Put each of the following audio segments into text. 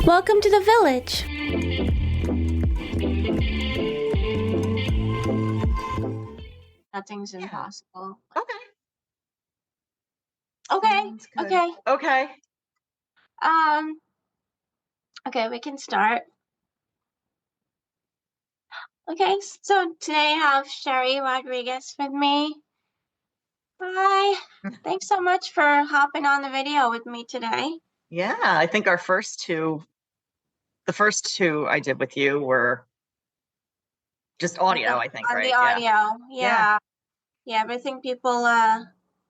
Welcome to the village. Nothing's Yeah. impossible. Okay. Okay. Sounds good. Okay. Okay. Um. Okay, we can start. Okay, so today I have Sheri Rodriguez with me. Hi. Thanks so much for hopping on the video with me today. Yeah, I think the first two I did with you were just audio, I think, On right? the audio, Yeah. yeah. But I think people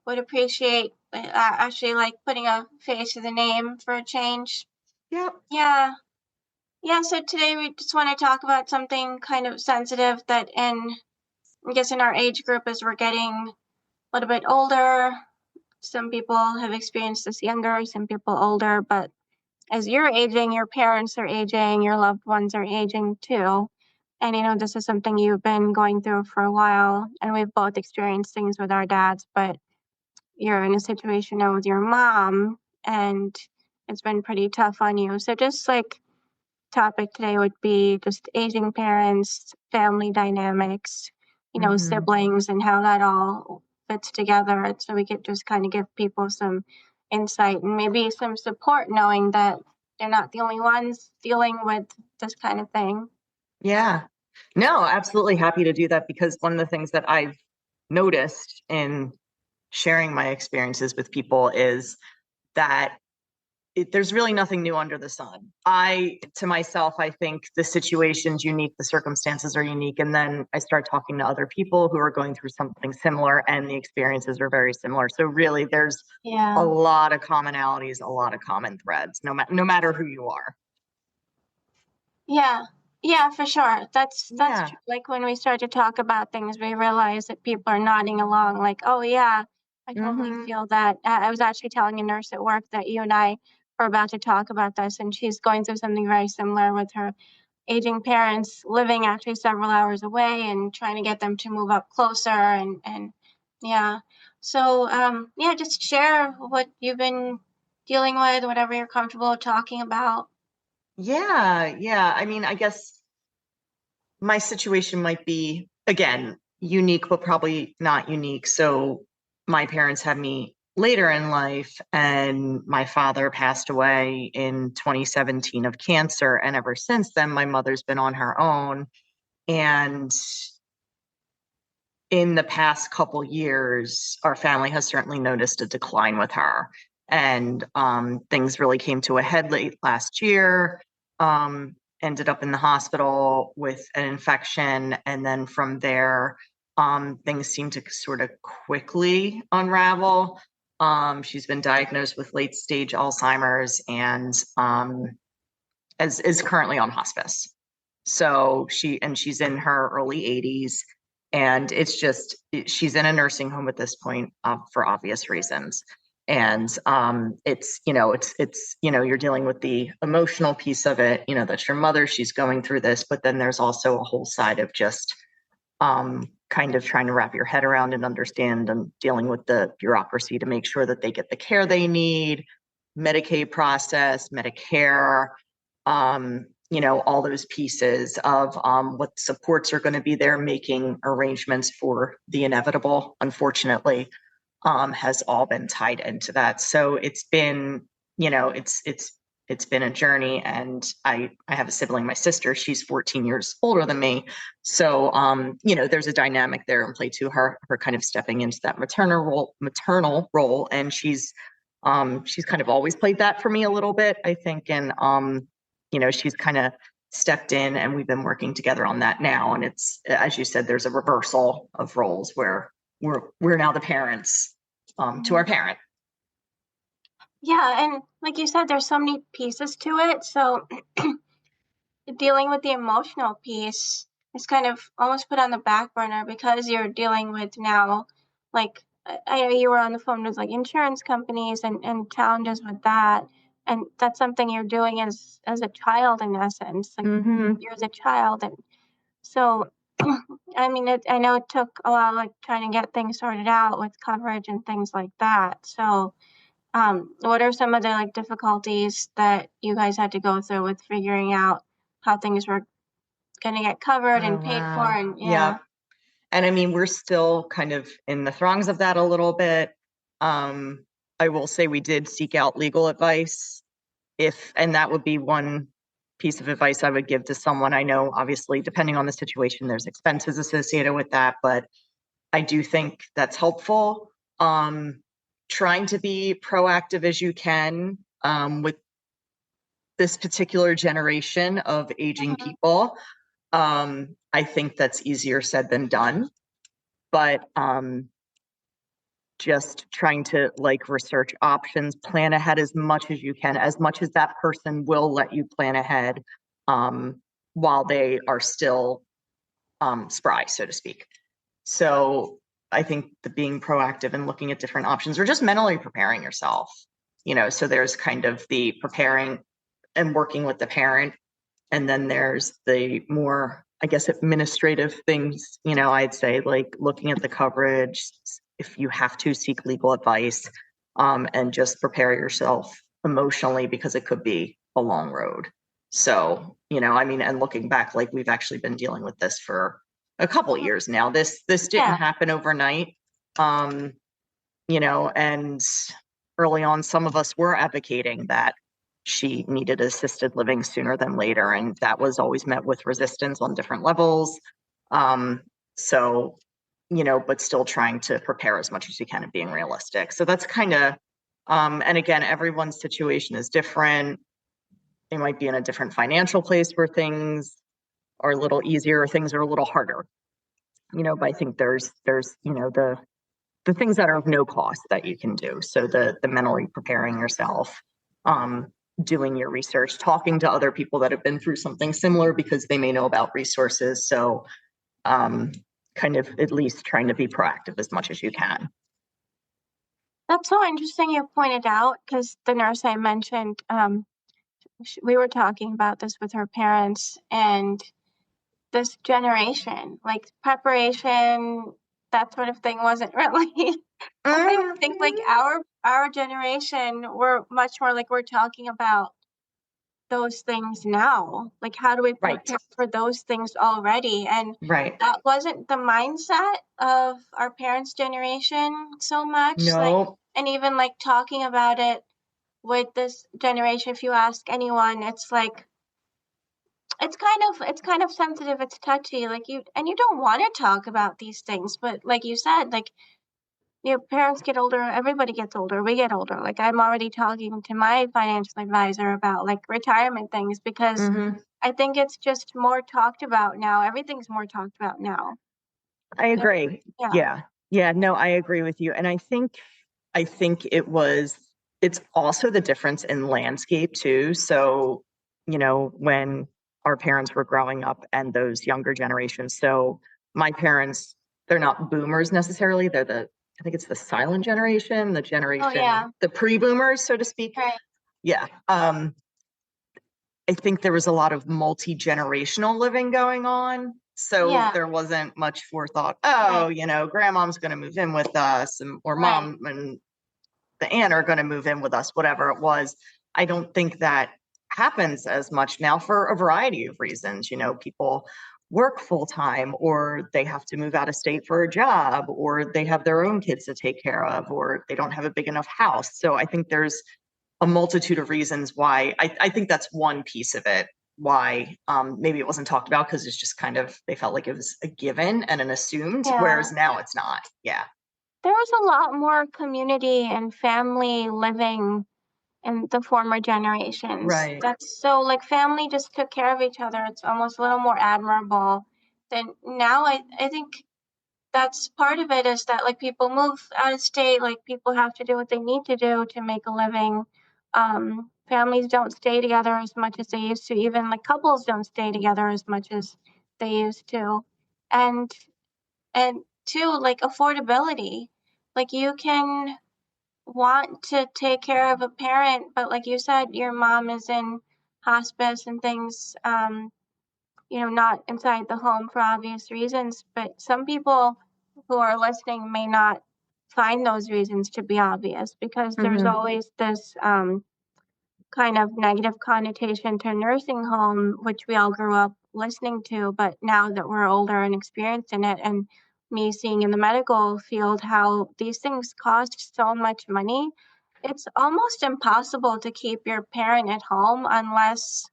would appreciate actually like putting a face to the name for a change. Yep. Yeah. So today we just want to talk about something kind of sensitive that I guess in our age group as we're getting a little bit older. Some people have experienced this younger, some people older, but as you're aging, your parents are aging, your loved ones are aging too. And this is something you've been going through for a while, and we've both experienced things with our dads, but you're in a situation now with your mom, and it's been pretty tough on you. So just like topic today would be just aging parents, family dynamics, siblings, and how that all fits together. So we could just kind of give people some insight and maybe some support, knowing that they're not the only ones dealing with this kind of thing. Yeah. No, absolutely happy to do that, because one of the things that I've noticed in sharing my experiences with people is that there's really nothing new under the sun. To myself, I think the situation's unique, the circumstances are unique. And then I start talking to other people who are going through something similar, and the experiences are very similar. So really, there's a lot of commonalities, a lot of common threads, no matter who you are. Yeah, for sure. That's true. Like when we start to talk about things, we realize that people are nodding along like, oh yeah, I totally feel that. I was actually telling a nurse at work that you and I were about to talk about this, and she's going through something very similar with her aging parents living actually several hours away and trying to get them to move up closer and yeah. So just share what you've been dealing with, whatever you're comfortable talking about. Yeah. I mean, I guess my situation might be, again, unique, but probably not unique. So my parents had me later in life, and my father passed away in 2017 of cancer. And ever since then, my mother's been on her own. And in the past couple years, our family has certainly noticed a decline with her. And things really came to a head late last year. Ended up in the hospital with an infection. And then from there, things seemed to sort of quickly unravel. She's been diagnosed with late stage Alzheimer's, and is currently on hospice. So she's in her early 80s, and she's in a nursing home at this point, for obvious reasons. And you're dealing with the emotional piece of it. That's your mother, she's going through this, but then there's also a whole side of just kind of trying to wrap your head around and understand, and dealing with the bureaucracy to make sure that they get the care they need, Medicaid process, Medicare, all those pieces of what supports are going to be there, making arrangements for the inevitable, unfortunately, has all been tied into that. So it's been, it's been a journey. And I have a sibling, my sister, she's 14 years older than me. So, there's a dynamic there in play to her kind of stepping into that maternal role. And she's kind of always played that for me a little bit, I think. And, she's kind of stepped in, and we've been working together on that now. And it's, as you said, there's a reversal of roles where we're now the parents to our parent. Yeah, and like you said, there's so many pieces to it. So dealing with the emotional piece is kind of almost put on the back burner because you're dealing with now, like I know you were on the phone with like insurance companies and challenges with that. And that's something you're doing as a child in essence. Like you're as a child. And so I mean, I know it took a while, like trying to get things sorted out with coverage and things like that. So What are some of the like difficulties that you guys had to go through with figuring out how things were gonna get covered Oh, and paid for? wow. And Yeah. yeah. And I mean, we're still kind of in the throngs of that a little bit. Um, I will say we did seek out legal advice and that would be one piece of advice I would give to someone. I know, obviously, depending on the situation, there's expenses associated with that, but I do think that's helpful. Trying to be proactive as you can with this particular generation of aging Mhm. people. I think that's easier said than done, but just trying to like research options, plan ahead as much as you can, as much as that person will let you plan ahead while they are still spry, so to speak. So I think the being proactive and looking at different options or just mentally preparing yourself, so there's kind of the preparing and working with the parent. And then there's the more, I guess, administrative things, I'd say like looking at the coverage, if you have to seek legal advice, and just prepare yourself emotionally because it could be a long road. So, I mean, and looking back, like we've actually been dealing with this for a couple of years now. This didn't Yeah. happen overnight. Um, and early on, some of us were advocating that she needed assisted living sooner than later, and that was always met with resistance on different levels. Um, so, but still trying to prepare as much as you can and being realistic. So that's kind of, and again, everyone's situation is different. They might be in a different financial place where things are a little easier, or things are a little harder. But I think there's the things that are of no cost that you can do. So the mentally preparing yourself, um, doing your research, talking to other people that have been through something similar because they may know about resources. So um, kind of at least trying to be proactive as much as you can. That's so interesting you pointed out because the nurse I mentioned, we were talking about this with her parents and this generation, like preparation, that sort of thing wasn't really. I think like our generation, we're much more like we're talking about those things now. Like how do we Right, prepare for those things already? And right. that wasn't the mindset of our parents' generation so much. Like, No, and even like talking about it with this generation, if you ask anyone, it's like it's kind of sensitive, it's touchy, like you don't want to talk about these things, but like you said, like your parents get older, everybody gets older, we get older. Like I'm already talking to my financial advisor about like retirement things because hmm I think it's just more talked about now. Everything's more talked about now. I Yeah. agree. Yeah. Yeah, yeah. No, I agree with you, and I think it's also the difference in landscape too. So, when our parents were growing up and those younger generations. So my parents, they're not boomers necessarily. I think it's the silent generation, Oh yeah. the pre-boomers, so to speak. Right. Yeah. I think there was a lot of multi-generational living going on. So Yeah. there wasn't much forethought. Right. Oh, grandmom's going to move in with us, or Right. mom and the aunt are going to move in with us, whatever it was. I don't think that happens as much now for a variety of reasons. People work full time, or they have to move out of state for a job, or they have their own kids to take care of, or they don't have a big enough house. So I think there's a multitude of reasons why. I think that's one piece of it. Why maybe it wasn't talked about because it's just kind of they felt like it was a given and an assumed, Yeah. whereas now it's not. Yeah. There was a lot more community and family living in the former generations. Right. That's so like family just took care of each other. It's almost a little more admirable than now. I think that's part of it is that like people move out of state, like people have to do what they need to do to make a living. Families don't stay together as much as they used to. Even like couples don't stay together as much as they used to. And and two, like affordability. Like you can want to take care of a parent, but like you said, your mom is in hospice and things, not inside the home for obvious reasons. But some people who are listening may not find those reasons to be obvious, because there's Mhm. always this kind of negative connotation to nursing home, which we all grew up listening to. But now that we're older and experienced in it, and me seeing in the medical field how these things cost so much money, it's almost impossible to keep your parent at home unless,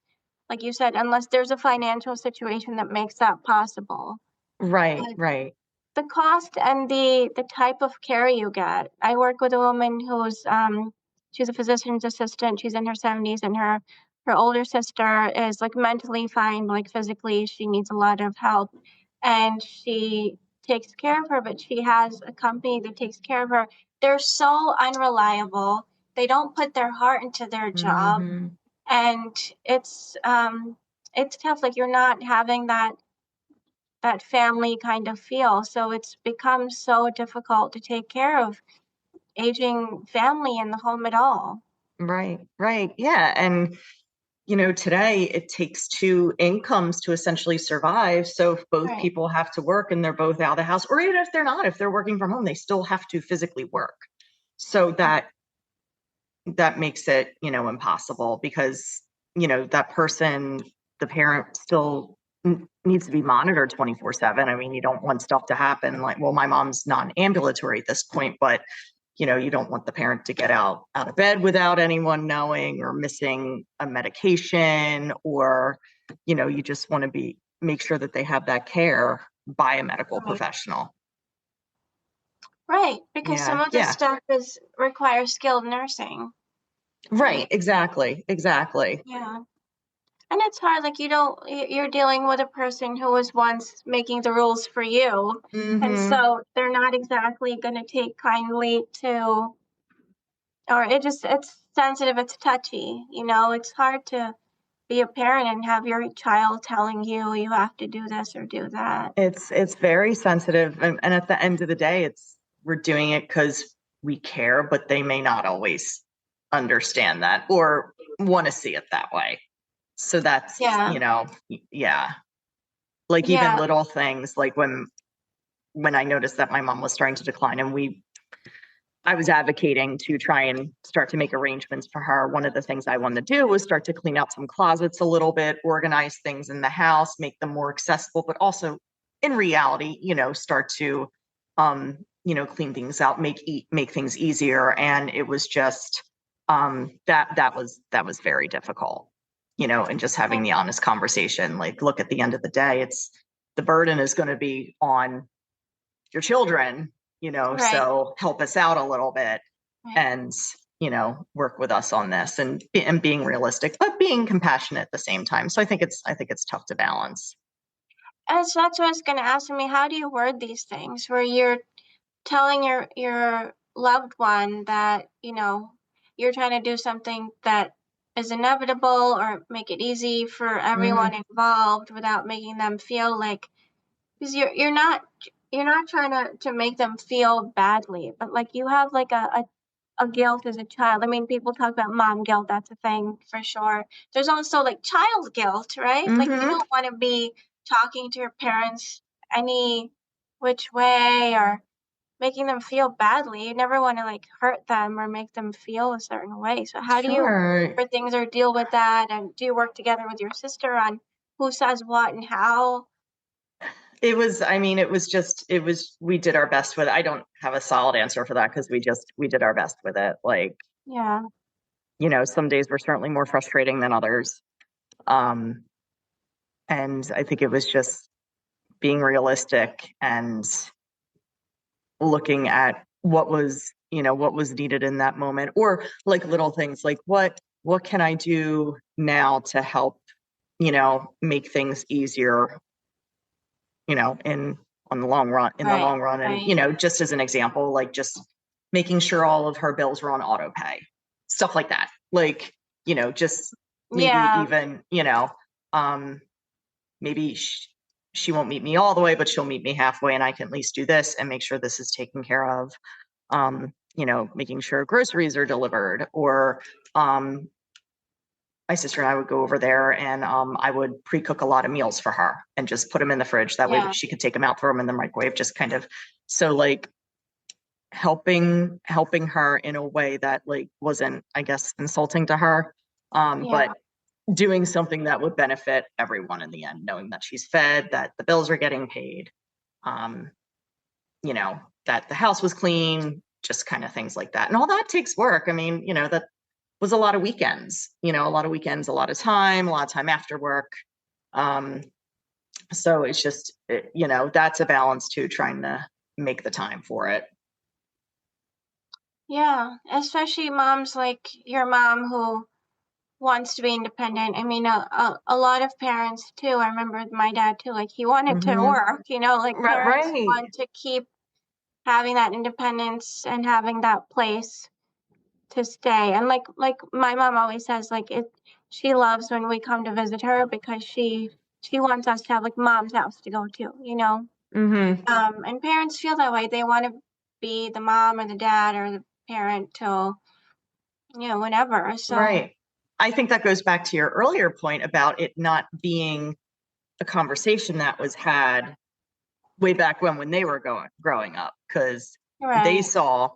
like you said, unless there's a financial situation that makes that possible. Right, But right. the cost and the type of care you get. I work with a woman who's she's a physician's assistant. She's in her 70s, and her older sister is like mentally fine, like physically she needs a lot of help, and she takes care of her, but she has a company that takes care of her. They're so unreliable. They don't put their heart into their job, Mhm. and it's tough. Like, you're not having that family kind of feel. So it's become so difficult to take care of aging family in the home at all. Right, right. Yeah, and today it takes two incomes to essentially survive. So if both Right. people have to work and they're both out of the house, or even if they're not, if they're working from home, they still have to physically work. So that makes it, impossible because, that person, the parent still needs to be monitored 24/7. I mean, you don't want stuff to happen like, well, my mom's non-ambulatory at this point, but you don't want the parent to get out of bed without anyone knowing or missing a medication, or you just want to be make sure that they have that care by a medical Right. professional. Right. Because some Yeah, of this yeah. stuff is requires skilled nursing. Right, Right. exactly, exactly. Yeah. And it's hard, like, you don't, you're dealing with a person who was once making the rules for you. And Hmm. so they're not exactly going to take kindly to, or it's sensitive, it's touchy, it's hard to be a parent and have your child telling you you have to do this or do that. It's very sensitive, and at the end of the day, we're doing it because we care, but they may not always understand that or want to see it that way. So that's, Yeah. yeah. Like even Yeah. little things, like when I noticed that my mom was starting to decline, and I was advocating to try and start to make arrangements for her. One of the things I wanted to do was start to clean out some closets a little bit, organize things in the house, make them more accessible, but also in reality, start to clean things out, make things easier. And it was just that was very difficult, and just having the honest conversation. Like, look, at the end of the day, it's the burden is going to be on your children, Right. so help us out a little bit Right. and, work with us on this, and being realistic, but being compassionate at the same time. So I think it's tough to balance. And so that's what I was going to ask me. How do you word these things where you're telling your loved one that, you're trying to do something that is inevitable, or make it easy for everyone Mm, involved without making them feel like, because you're not trying to make them feel badly, but like you have like a guilt as a child. I mean, people talk about mom guilt, that's a thing for sure. There's also like child guilt, right? Like, you mm-hmm. don't want to be talking to your parents any which way, or making them feel badly. You never want to like hurt them or make them feel a certain way. So how do you Sure. for things or deal with that? And do you work together with your sister on who says what and how? We did our best with it. I don't have a solid answer for that because we did our best with it. Like, Yeah. some days were certainly more frustrating than others. Um, and I think it was just being realistic and looking at what was needed in that moment, or like little things like what can I do now to help make things easier, in the Right. long run. And Right. just as an example, like just making sure all of her bills were on auto pay, stuff like that. Like, just maybe Yeah. even, um maybe she won't meet me all the way, but she'll meet me halfway, and I can at least do this and make sure this is taken care of. Making sure groceries are delivered, or um, my sister and I would go over there, and I would pre-cook a lot of meals for her and just put them in the fridge. That way Yeah. she could take them out, throw them in the microwave, just kind of, so like helping her in a way that like wasn't, I guess, insulting to her. Yeah. But doing something that would benefit everyone in the end, knowing that she's fed, that the bills are getting paid, um, you know, that the house was clean, just kind of things like that. And all that takes work. I mean, that was a lot of weekends, a lot of weekends, a lot of time after work. So it's just, that's a balance too, trying to make the time for it. Yeah. Especially moms like your mom who wants to be independent. I mean, a lot of parents too. I remember my dad too, like he wanted to Mm-hmm. work, like parents Right. want to keep having that independence and having that place to stay. And like my mom always says, like she loves when we come to visit her because she wants us to have like mom's house to go to. Mm-hmm. And parents feel that way. They want to be the mom or the dad or the parent till, whenever. So, Right. I think that goes back to your earlier point about it not being a conversation that was had way back when they were growing up, because they right. saw,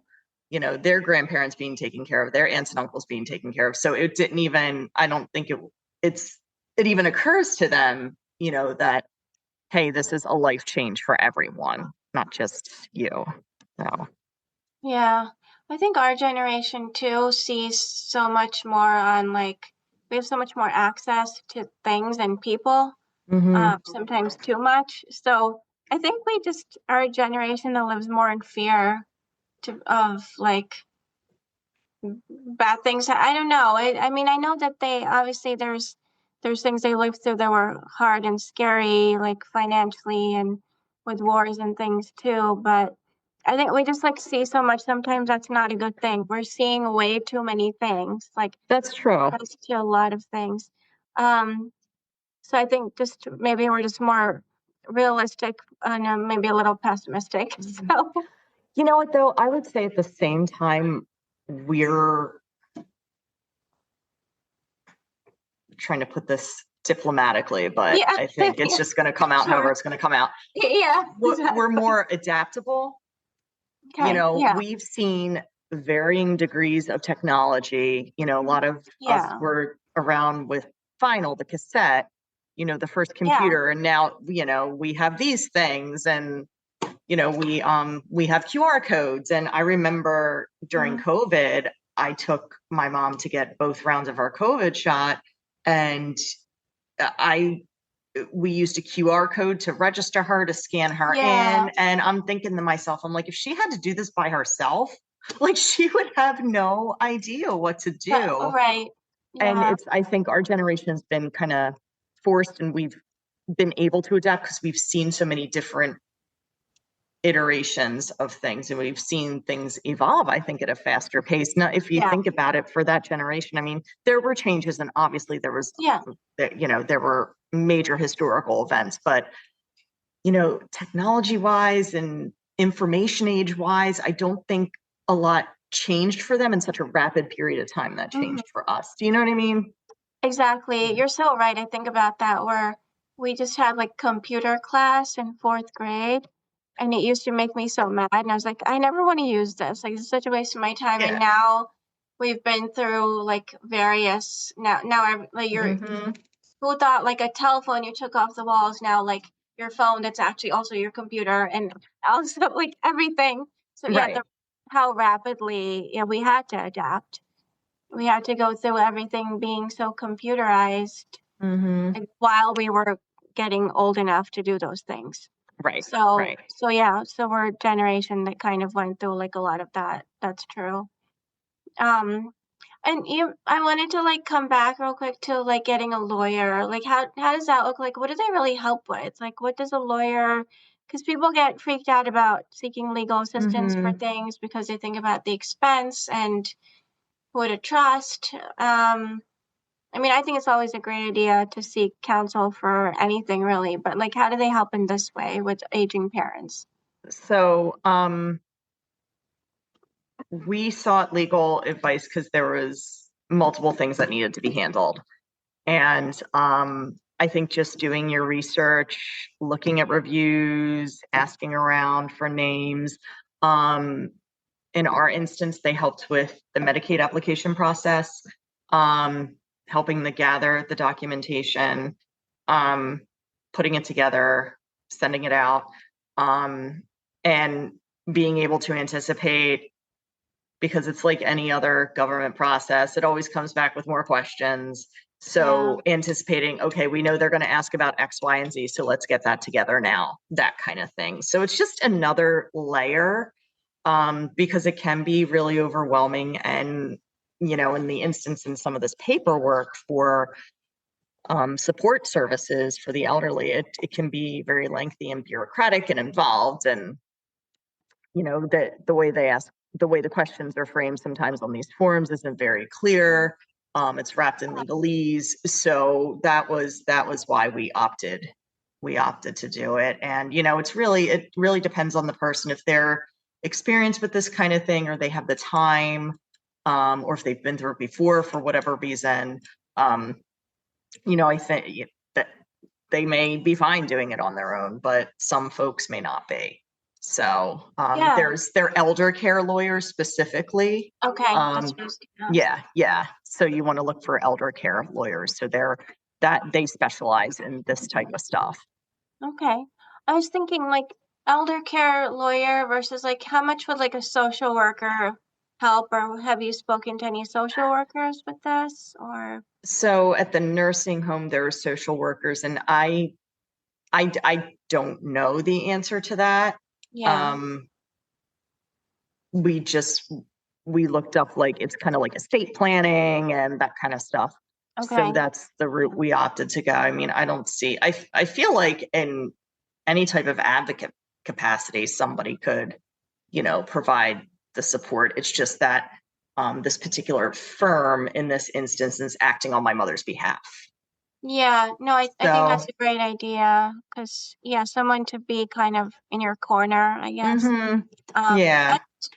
their grandparents being taken care of, their aunts and uncles being taken care of. So it didn't even, I don't think it even occurs to them, that, hey, this is a life change for everyone, not just you. So. Yeah. I think our generation too sees so much more on like, we have so much more access to things and people, Mm-hmm. sometimes too much. So I think we just are a generation that lives more in fear of like bad things. I don't know. I mean, I know that they obviously there's things they lived through that were hard and scary, like financially and with wars and things too. But I think we just like see so much. Sometimes that's not a good thing. We're seeing way too many things, like That's true. access to a lot of things. Um, so I think just maybe we're just more realistic and maybe a little pessimistic. So You know what, though? I would say at the same time, we're trying to put this diplomatically, but yeah, I think it's yeah, just going to come out however sure, it's going to come out. yeah, We're exactly. more adaptable. Okay, yeah. We've seen varying degrees of technology. A lot of us Yeah. were around with vinyl, the cassette, the first Yeah. computer, and now, we have these things, and we have QR codes. And I remember during Mhm. COVID, I took my mom to get both rounds of our COVID shot, and I we used a QR code to register her, to scan her Yeah. in. And I'm thinking to myself, I'm like, if she had to do this by herself, like she would have no idea what to do. Right. And Yeah. I think our generation has been kind of forced, and we've been able to adapt because we've seen so many different iterations of things, and we've seen things evolve, I think, at a faster pace. Now, if you Yeah. think about it, for that generation, I mean, there were changes, and obviously Yeah. there were major historical events, but technology wise and information age wise, I don't think a lot changed for them in such a rapid period of time that Mhm. changed for us. Do you know what I mean? Exactly. You're so right. I think about that where we just had like computer class in fourth grade and it used to make me so mad. And I was like, I never want to use this. Like, it's such a waste of my time. And Yeah. now we've been through like various, like Hmm. who thought like a telephone you took off the walls now like your phone that's actually also your computer and also like everything. So yeah, Right. how rapidly we had to adapt. We had to go through everything being so computerized Hmm. like, while we were getting old enough to do those things. Right. So Right. so yeah, so we're a generation that kind of went through like a lot of that. That's true. Um and I wanted to like come back real quick to like getting a lawyer. Like how does that look like? What do they really help with? Like what does a lawyer, because people get freaked out about seeking legal assistance for Hmm. things because they think about the expense and who to trust. I mean, I think it's always a great idea to seek counsel for anything really, but like how do they help in this way with aging parents? So, we sought legal advice because there was multiple things that needed to be handled. And I think just doing your research, looking at reviews, asking around for names, um, in our instance, they helped with the Medicaid application process, helping to gather the documentation, putting it together, sending it out, and being able to anticipate, because it's like any other government process, it always comes back with more questions. So anticipating, okay, we know they're going to ask about X, Y, and Z, so let's get that together now, that kind of thing. So it's just another layer, because it can be really overwhelming. And, you know, in the instance in some of this paperwork for support services for the elderly, it can be very lengthy and bureaucratic and involved. And, you know, the way the questions are framed sometimes on these forms isn't very clear. It's wrapped in legalese. So that was why we opted to do it. And, you know, it really depends on the person. If they're experienced with this kind of thing, or they have the time, or if they've been through it before for whatever reason, you know, I think that they may be fine doing it on their own, but some folks may not be. So there's their elder care lawyers specifically. Okay. Yeah. So you want to look for elder care lawyers. So they specialize in this type of stuff. Okay. I was thinking like elder care lawyer versus like how much would like a social worker help, or have you spoken to any social workers with this? Or so at the nursing home, there are social workers, and I don't know the answer to that. We looked up, like, it's kind of like estate planning and that kind of stuff. okay. So that's the route we opted to go. I mean, I feel like in any type of advocate capacity, somebody could, you know, provide the support. It's just that this particular firm in this instance is acting on my mother's behalf. Yeah, no, I think that's a great idea, because someone to be kind of in your corner, I guess.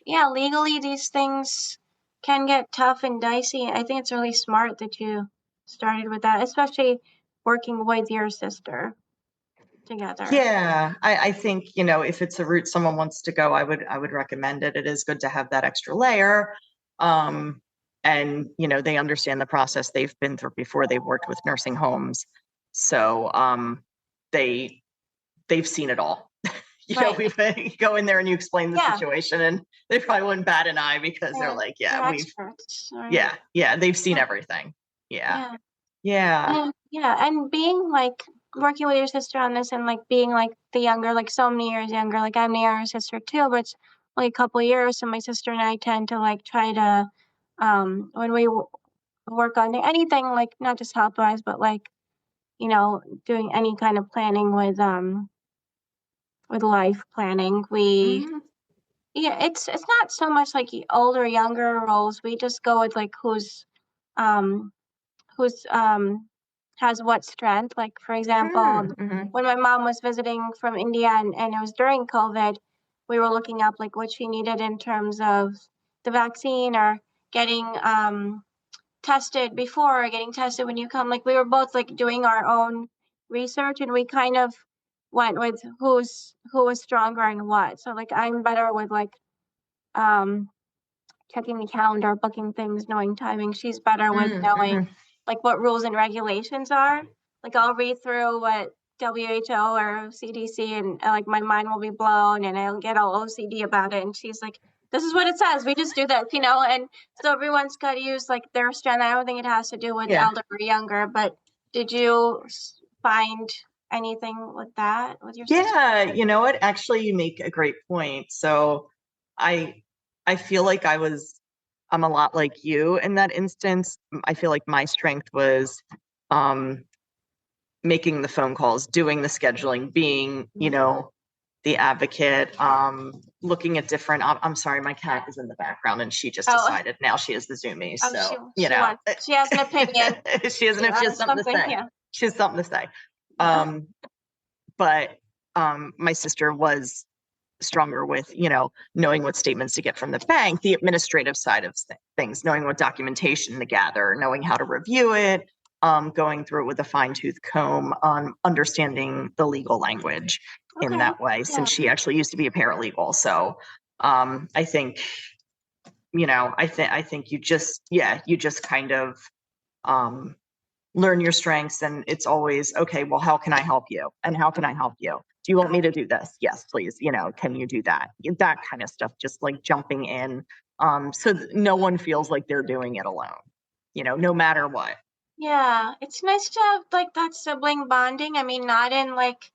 Legally these things can get tough and dicey. I think it's really smart that you started with that, especially working with your sister together. Yeah, I think, you know, if it's a route someone wants to go, I would recommend it. It is good to have that extra layer. And, you know, they understand the process. They've been through before. They've worked with nursing homes. So they've seen it all. You know, we go in there and you explain the situation, and they probably wouldn't bat an eye, because they're like, they've seen everything. Yeah. And being like working with your sister on this, and like being like the younger, like so many years younger, like I'm the younger sister too, but it's only a couple of years. So my sister and I tend to like try to, when we work on anything, like not just health wise, but like, you know, doing any kind of planning with life planning, it's not so much like older, younger roles. We just go with like who's has what strength. Like, for example, when my mom was visiting from India, and it was during COVID, we were looking up like what she needed in terms of the vaccine, or getting tested before, or getting tested when you come. Like, we were both like doing our own research, and we kind of went with who was stronger and what. So like I'm better with like checking the calendar, booking things, knowing timing. She's better with knowing like what rules and regulations are. Like I'll read through what WHO or CDC, and like my mind will be blown, and I'll get all OCD about it. And she's like, this is what it says. We just do this, you know? And so everyone's got to use like their strength. I don't think it has to do with elder or younger, but did you find anything with that with your sister? Yeah, you know what? Actually, you make a great point. So I feel like I'm a lot like you in that instance. I feel like my strength was making the phone calls, doing the scheduling, being, you know, the advocate, looking at different, I'm sorry, my cat is in the background, and she just decided now she is the Zoomies. So, you know, she has an opinion. She has something to say. Yeah. She has something to say. But my sister was stronger with, you know, knowing what statements to get from the bank, the administrative side of things, knowing what documentation to gather, knowing how to review it, going through it with a fine-tooth comb, understanding the legal language in that way, since she actually used to be a paralegal. So I think I think you just kind of um, learn your strengths, and it's always okay. Well, how can I help you? And how can I help you? Do you want me to do this? Yes, please. Can you do that? That kind of stuff. Just like jumping in, so no one feels like they're doing it alone. No matter what. Yeah, it's nice to have like that sibling bonding. I mean, not in like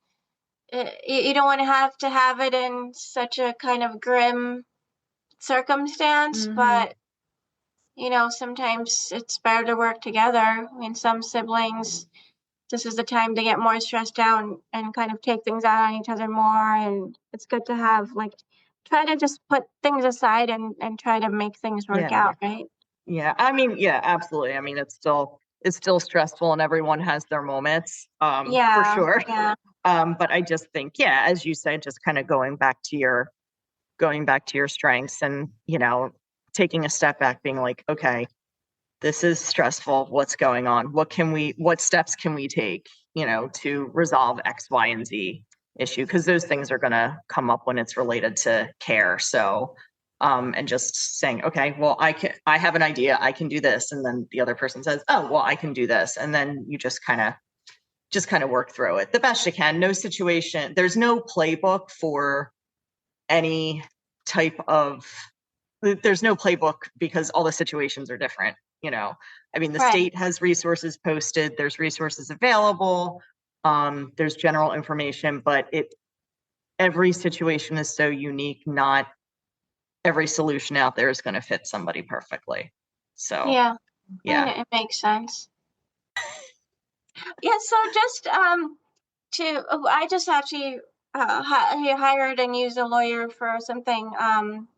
you don't want to have it in such a kind of grim circumstance, Mm-hmm. but sometimes it's better to work together. I mean, some siblings, this is the time to get more stressed out and kind of take things out on each other more. And it's good to have like try to just put things aside and try to make things work Yeah. out, right? Yeah. I mean, yeah, absolutely. I mean, it's still stressful, and everyone has their moments, for Yeah, sure. yeah, But I just think, yeah, as you said, just kind of going back to your strengths, and taking a step back, being like, okay, this is stressful. What's going on? What steps can we take, to resolve X, Y, and Z issue? Because those things are going to come up when it's related to care. So, and just saying, okay, well, I have an idea. I can do this. And then the other person says, oh, well, I can do this. And then you just kind of work through it the best you can. There's no playbook for any type of there's no playbook, because all the situations are different. I mean, the right. state has resources posted, there's resources available, there's general information, but every situation is so unique. Not every solution out there is going to fit somebody perfectly. So Yeah, and yeah. it makes sense. Yeah, so just I just actually hired and used a lawyer for something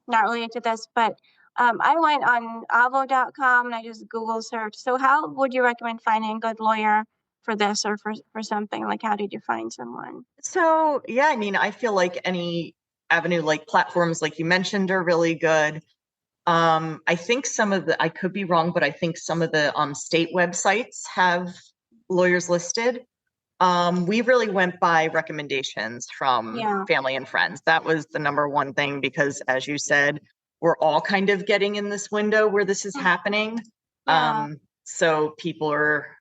not related to this, but I went on avo.com and I just Google search. So how would you recommend finding a good lawyer for this or for something? Like how did you find someone? So yeah, I mean, I feel like any avenue, like platforms like you mentioned, are really good. I think I could be wrong, but I think some of the state websites have lawyers listed. We really went by recommendations from Yeah. family and friends. That was the number one thing, because as you said, we're all kind of getting in this window where this is Mm, happening. yeah. So people are,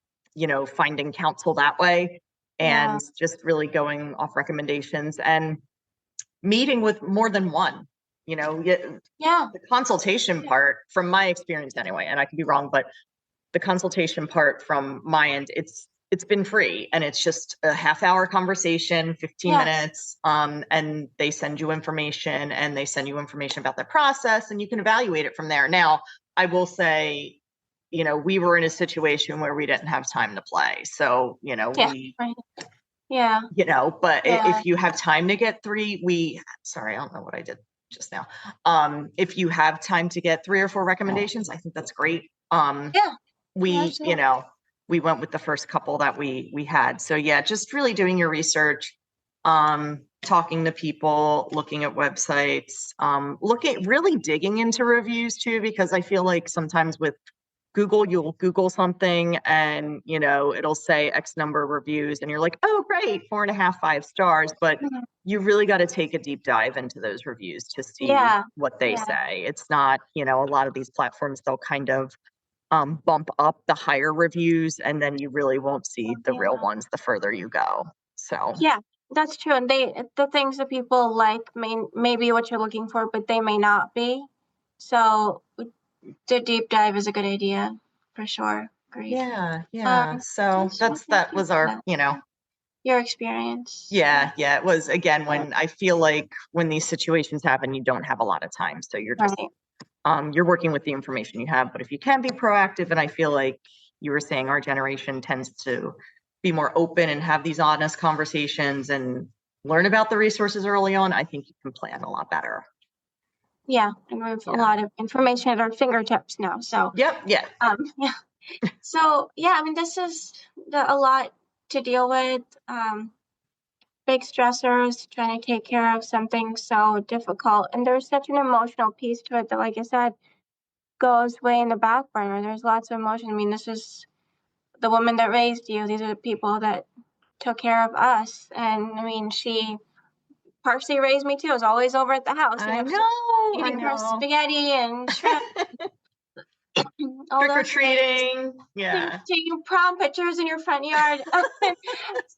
finding counsel that way, Yeah. and just really going off recommendations and meeting with more than one. Yeah. The consultation part, from my experience anyway, and I could be wrong, but the consultation part from my end, it's been free, and it's just a half-hour conversation, 15 Yes. minutes, and they send you information, and they send you information about the process, and you can evaluate it from there. Now, I will say, we were in a situation where we didn't have time to play. So, Yeah. Right. Yeah. but Yeah. if you have time to get sorry, I don't know what I did just now. If you have time to get 3 or 4 recommendations, I think that's great. Yeah. We, Absolutely. we went with the first couple that we had. So yeah, just really doing your research, talking to people, looking at websites, really digging into reviews too, because I feel like sometimes with Google, you'll Google something and, it'll say X number of reviews and you're like, oh, great, 4.5, 5 stars. But Mhm. you really got to take a deep dive into those reviews to see Yeah. what they Yeah. say. It's not, a lot of these platforms, they'll kind of bump up the higher reviews, and then you really won't see the real Yeah. ones the further you go. So Yeah, that's true. And the things that people like may be what you're looking for, but they may not be. So the deep dive is a good idea for sure. Agreed. yeah, yeah. Um, So yes, well, that's thank that you was for our, that. Yeah. Your experience. Yeah. yeah, it was, again, when I feel like when these situations happen, you don't have a lot of time. So Right. you're working with the information you have. But if you can be proactive, and I feel like you were saying our generation tends to be more open and have these honest conversations and learn about the resources early on, I think you can plan a lot better. Yeah, and we have a Yeah. lot of information at our fingertips now. So, Yep. Yeah. yeah. So, yeah, I mean, this is a lot to deal with. Big stressors, trying to take care of something so difficult. And there's such an emotional piece to it that, like I said, goes way in the back burner. There's lots of emotion. I mean, this is the woman that raised you. These are the people that took care of us. And I mean, she partially raised me too. I was always over at the house, I know, eating her spaghetti and shrimp, all trick or those things. treating, yeah. Taking prom pictures in your front yard.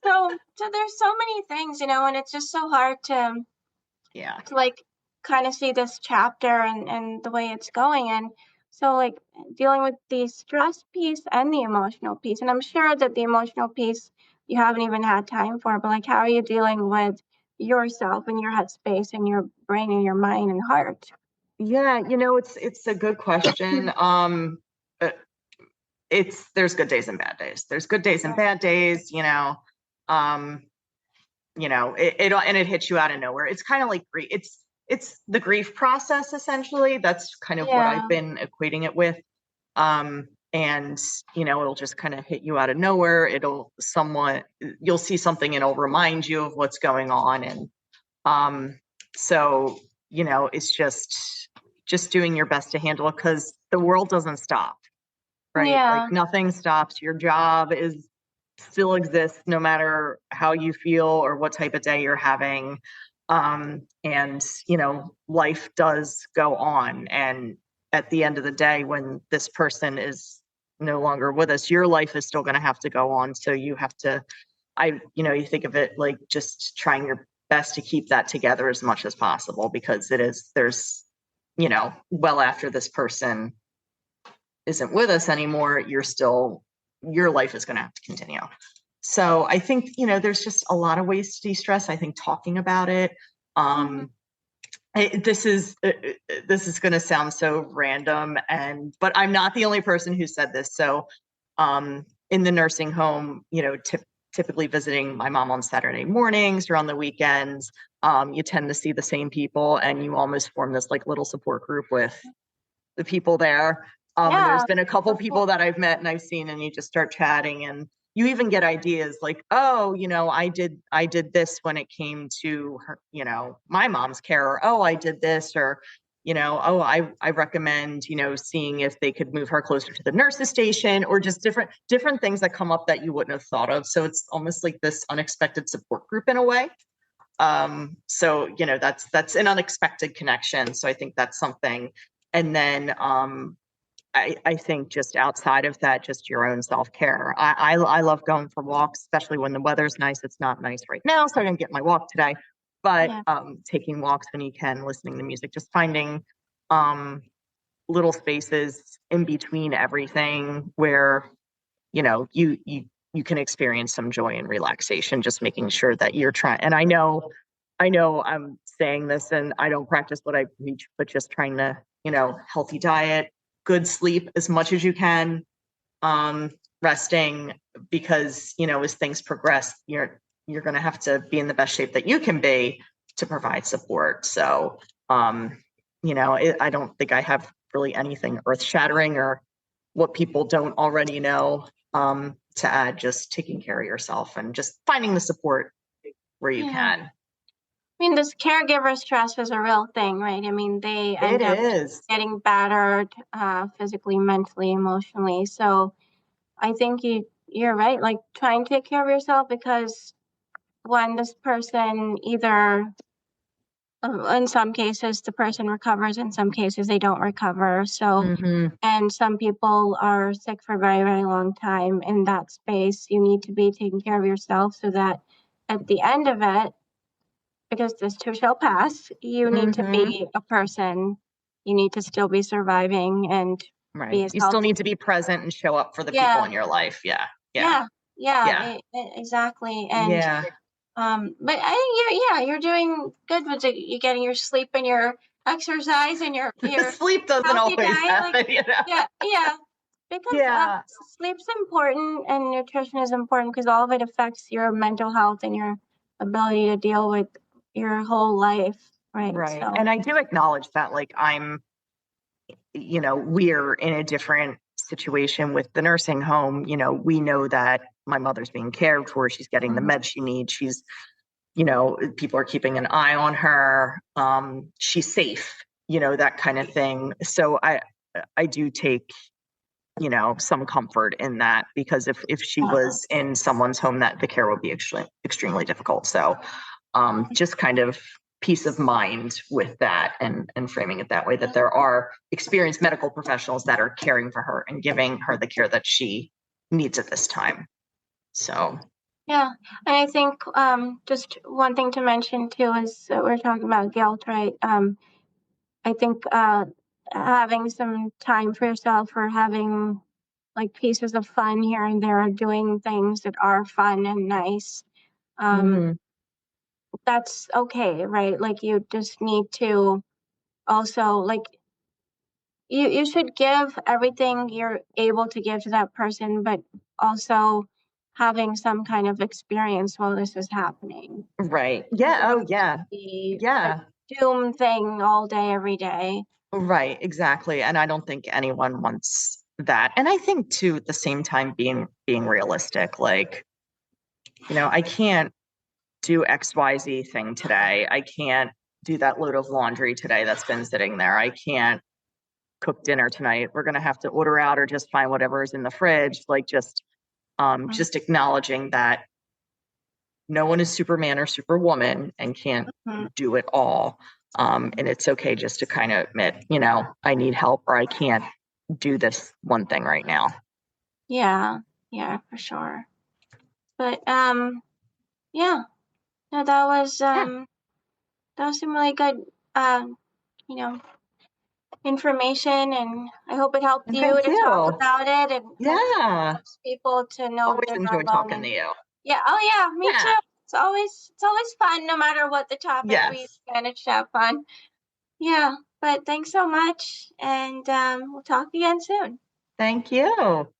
So there's so many things, and it's just so hard Yeah. to like kind of see this chapter and the way it's going. And so like dealing with the stress piece and the emotional piece. And I'm sure that the emotional piece you haven't even had time for, but like how are you dealing with yourself and your headspace and your brain and your mind and heart? Yeah, it's a good question. Uh, there's good days and bad days. There's good days and bad days, um, it hits you out of nowhere. It's kind of like grief. It's the grief process, essentially. That's kind of what I've Yeah. been equating it with. And it'll just kind of hit you out of nowhere. You'll see something and it'll remind you of what's going on. And so it's just doing your best to handle it, because the world doesn't stop, right? Like Yeah. nothing stops. Your job is still exists no matter how you feel or what type of day you're having. And life does go on. And at the end of the day, when this person is no longer with us, your life is still going to have to go on. So you have to, you think of it like just trying your best to keep that together as much as possible, because there's, well after this person isn't with us anymore, your life is going to have to continue. So I think, there's just a lot of ways to de-stress. I think talking about it, this is going to sound so random, but I'm not the only person who said this. So in the nursing home, typically visiting my mom on Saturday mornings or on the weekends, you tend to see the same people, and you almost form this like little support group with the people there. And there's been a couple people that I've met and I've seen, and you just start chatting, and you even get ideas like, oh, I did this when it came to her, my mom's care, or, oh, I did this, or, oh, I recommend, seeing if they could move her closer to the nurse's station, or just different things that come up that you wouldn't have thought of. So it's almost like this unexpected support group in a way. So, that's an unexpected connection. So I think that's something. And then, I think just outside of that, just your own self-care. I love going for walks, especially when the weather's nice. It's not nice right now, so I didn't get my walk today. But taking walks when you can, listening to music, just finding little spaces in between everything where you can experience some joy and relaxation. Just making sure that you're trying. And I know I'm saying this, and I don't practice what I preach, but just trying to, healthy diet, good sleep as much as you can, resting, because as things progress, you're going to have to be in the best shape that you can be to provide support. So I don't think I have really anything earth shattering or what people don't already know to add. Just taking care of yourself and just finding the support where you can. I mean, this caregiver stress is a real thing, right? I mean, they end up getting battered physically, mentally, emotionally. So I think you're right. Like, try and take care of yourself, because when this person either, in some cases, the person recovers, in some cases, they don't recover. So, and some people are sick for a very, very long time. In that space, you need to be taking care of yourself so that at the end of it, because this too shall pass, you need to be a person. You need to still be surviving and be as You healthy. still need to be present and show up for the people in your life. Yeah. Exactly. And but I think you're doing good with you getting your sleep and your exercise and your sleep doesn't healthy always diet. happen, Because sleep's important and nutrition is important, because all of it affects your mental health and your ability to deal with your whole life, right? Right. So, And I do acknowledge that, like, we're in a different situation with the nursing home. We know that my mother's being cared for. She's getting the meds she needs. She's, people are keeping an eye on her. She's safe, that kind of thing. So I do take, some comfort in that, because if she was in someone's home, that the care would be extremely difficult. So, just kind of peace of mind with that and framing it that way, that there are experienced medical professionals that are caring for her and giving her the care that she needs at this time. So Yeah, and I think just one thing to mention too is that we're talking about guilt, right? I think having some time for yourself or having like pieces of fun here and there, doing things that are fun and nice, mm, that's okay, right? Like you just need to also like you should give everything you're able to give to that person, but also having some kind of experience while this is happening. right. It Yeah. doesn't Oh have to yeah. be a Yeah. doom thing all day, every day. Right, exactly. And I don't think anyone wants that. And I think too, at the same time, being realistic, like, I can't do XYZ thing today. I can't do that load of laundry today that's been sitting there. I can't cook dinner tonight. We're gonna have to order out or just find whatever is in the fridge. Like just acknowledging that no one is Superman or Superwoman and can't Mhm. do it all. And it's okay just to kind of admit, I need help or I can't do this one thing right now. Yeah, yeah, for sure. But yeah, no, Yeah, that was some really good you know, information, and I hope it helped you thank to talk you. about it and kind of Yeah, helps people to know that always they're not enjoy alone. talking And to you. yeah, oh yeah, me Yeah, too. It's always fun no matter what the topic we yes, manage to have fun. Yeah, but thanks so much, and we'll talk again soon. thank you.